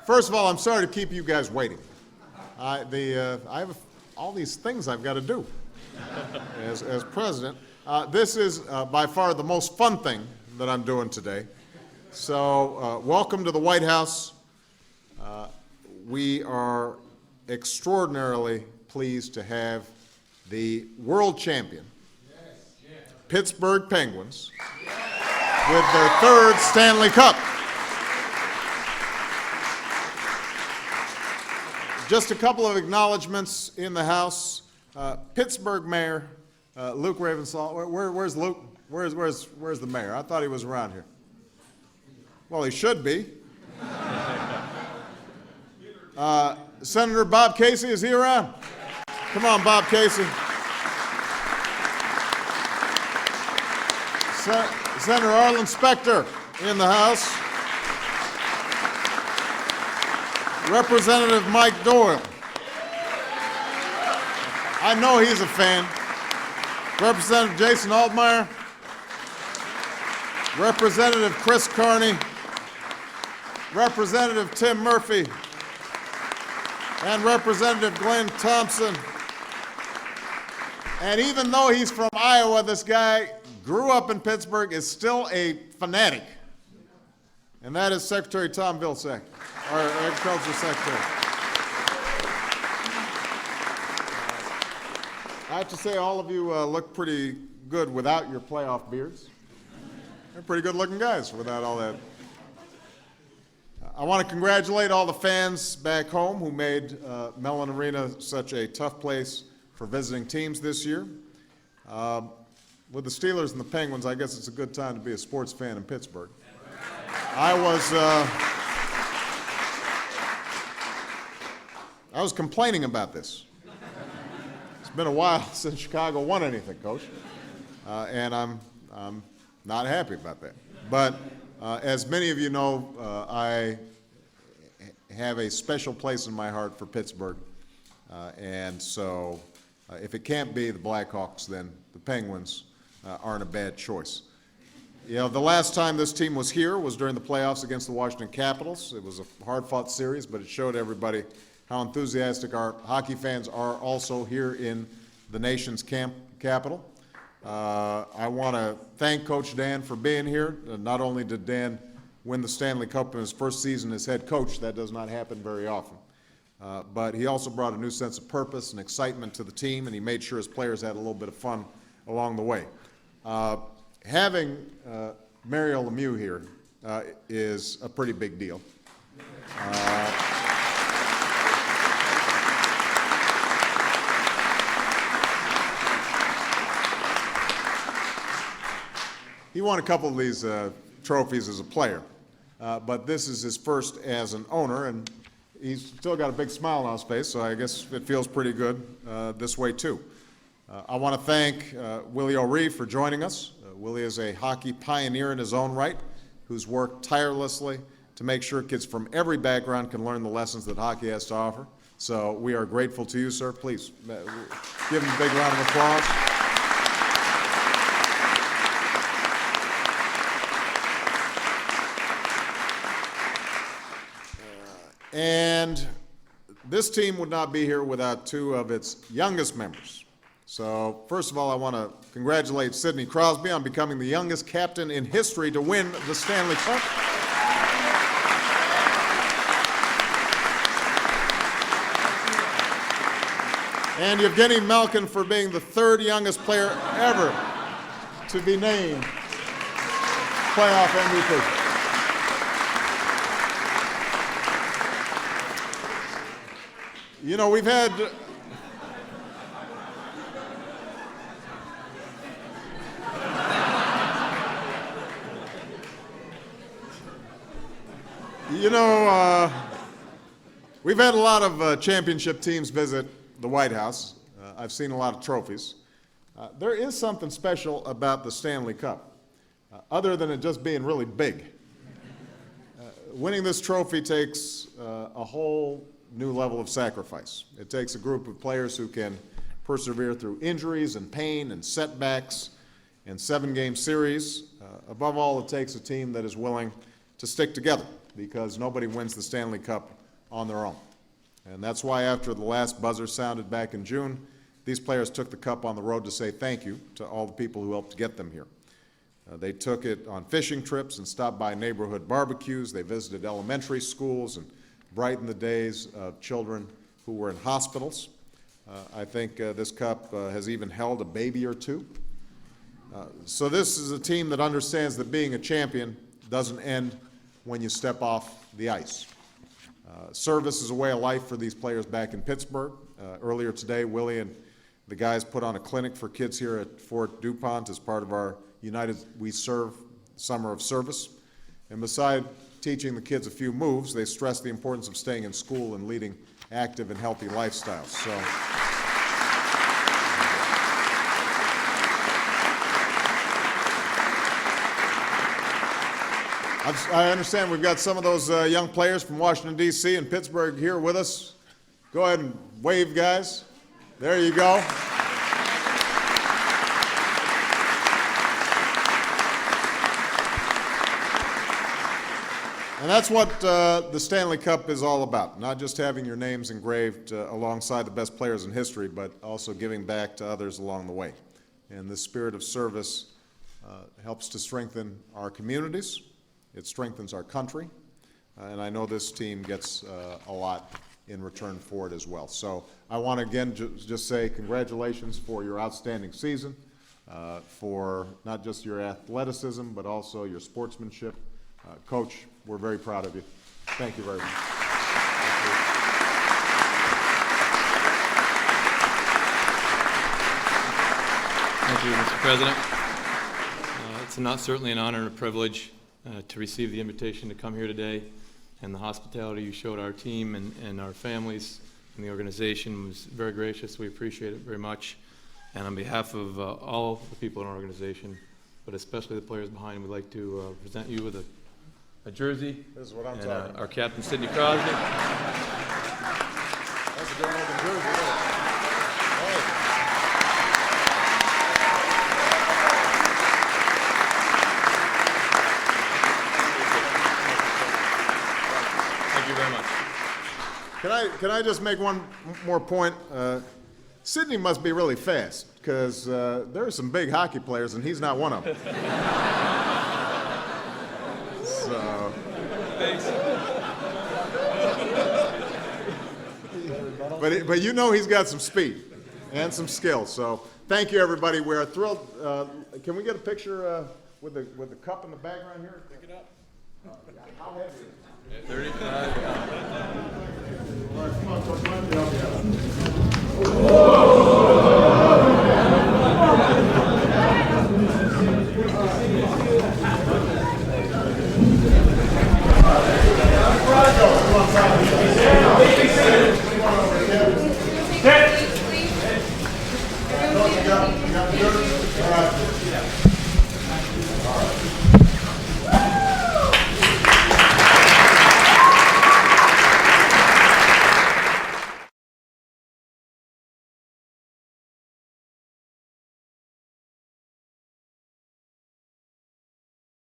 First of all, I'm sorry to keep you guys waiting. I have all these things I've got to do as president. This is by far the most fun thing that I'm doing today. So welcome to the White House. We are extraordinarily pleased to have the world champion, Pittsburgh Penguins, with their third Stanley Cup. Just a couple of acknowledgments in the House. Pittsburgh Mayor Luke Ravensall. Where's Luke? Where's the mayor? I thought he was around here. Well, he should be. Senator Bob Casey, is he around? Come on, Bob Casey. Senator Arlen Specter in the House. Representative Mike Doyle. I know he's a fan. Representative Jason Altmeyer. Representative Chris Carney. Representative Tim Murphy. And Representative Glenn Thompson. And even though he's from Iowa, this guy grew up in Pittsburgh, is still a fanatic. And that is Secretary Tom Vilsack, our Agriculture Secretary. I have to say, all of you look pretty good without your playoff beards. They're pretty good-looking guys without all that. I want to congratulate all the fans back home who made Mellon Arena such a tough place for visiting teams this year. With the Steelers and the Penguins, I guess it's a good time to be a sports fan in Pittsburgh. I was complaining about this. It's been a while since Chicago won anything, Coach, and I'm not happy about that. But as many of you know, I have a special place in my heart for Pittsburgh, and so if it can't be the Blackhawks, then the Penguins aren't a bad choice. You know, the last time this team was here was during the playoffs against the Washington Capitals. It was a hard-fought series, but it showed everybody how enthusiastic our hockey fans are also here in the nation's capital. I want to thank Coach Dan for being here. Not only did Dan win the Stanley Cup in his first season as head coach, that does not happen very often, but he also brought a new sense of purpose and excitement to the team, and he made sure his players had a little bit of fun along the way. Having Mario Lemieux here is a pretty big deal. He won a couple of these trophies as a player, but this is his first as an owner, and he's still got a big smile on his face, so I guess it feels pretty good this way too. I want to thank Willie O'Ree for joining us. Willie is a hockey pioneer in his own right who's worked tirelessly to make sure kids from every background can learn the lessons that hockey has to offer. So we are grateful to you, sir. Please give him a big round of applause. And this team would not be here without two of its youngest members. So first of all, I want to congratulate Sidney Crosby on becoming the youngest captain in history to win the Stanley Cup. And Evgeny Malkin for being the third youngest player ever to be named playoff MVP. You know, we've had we've had a lot of championship teams visit the White House. I've seen a lot of trophies. There is something special about the Stanley Cup, other than it just being really big. Winning this trophy takes a whole new level of sacrifice. It takes a group of players who can persevere through injuries and pain and setbacks and 7-game series. Above all, it takes a team that is willing to stick together because nobody wins the Stanley Cup on their own. And that's why after the last buzzer sounded back in June, these players took the cup on the road to say thank you to all the people who helped get them here. They took it on fishing trips and stopped by neighborhood barbecues. They visited elementary schools and brightened the days of children who were in hospitals. I think this cup has even held a baby or two. So this is a team that understands that being a champion doesn't end when you step off the ice. Service is a way of life for these players back in Pittsburgh. Earlier today, Willie and the guys put on a clinic for kids here at Fort DuPont as part of our United We Serve Summer of Service. And beside teaching the kids a few moves, they stress the importance of staying in school and leading active and healthy lifestyles. So, I understand we've got some of those young players from Washington, D.C. and Pittsburgh here with us. Go ahead and wave, guys. There you go. And that's what the Stanley Cup is all about, not just having your names engraved alongside the best players in history, but also giving back to others along the way. And this spirit of service helps to strengthen our communities. It strengthens our country. And I know this team gets a lot in return for it as well. So I want to again just say congratulations for your outstanding season, for not just your athleticism, but also your sportsmanship. Coach, we're very proud of you. Thank you very much. Thank you, Mr. President. It's certainly an honor and a privilege to receive the invitation to come here today, and the hospitality you showed our team and our families and the organization was very gracious. We appreciate it very much. And on behalf of all the people in our organization, but especially the players behind, we'd like to present you with a jersey. This is what I'm and, talking about. Our captain, Sidney Crosby. That's a good looking jersey, isn't it? Hey. Thank you very much. Can I just make one more point? Sidney must be really fast, because there are some big hockey players, and he's not one of them. So. Thanks. But you know he's got some speed and some skill. So thank you, everybody. We're thrilled. Can we get a picture with the cup in the background here? Pick it up. How heavy is it? 35 pounds. All right, come on, Coach. Let me help you out. You got the jersey? All right.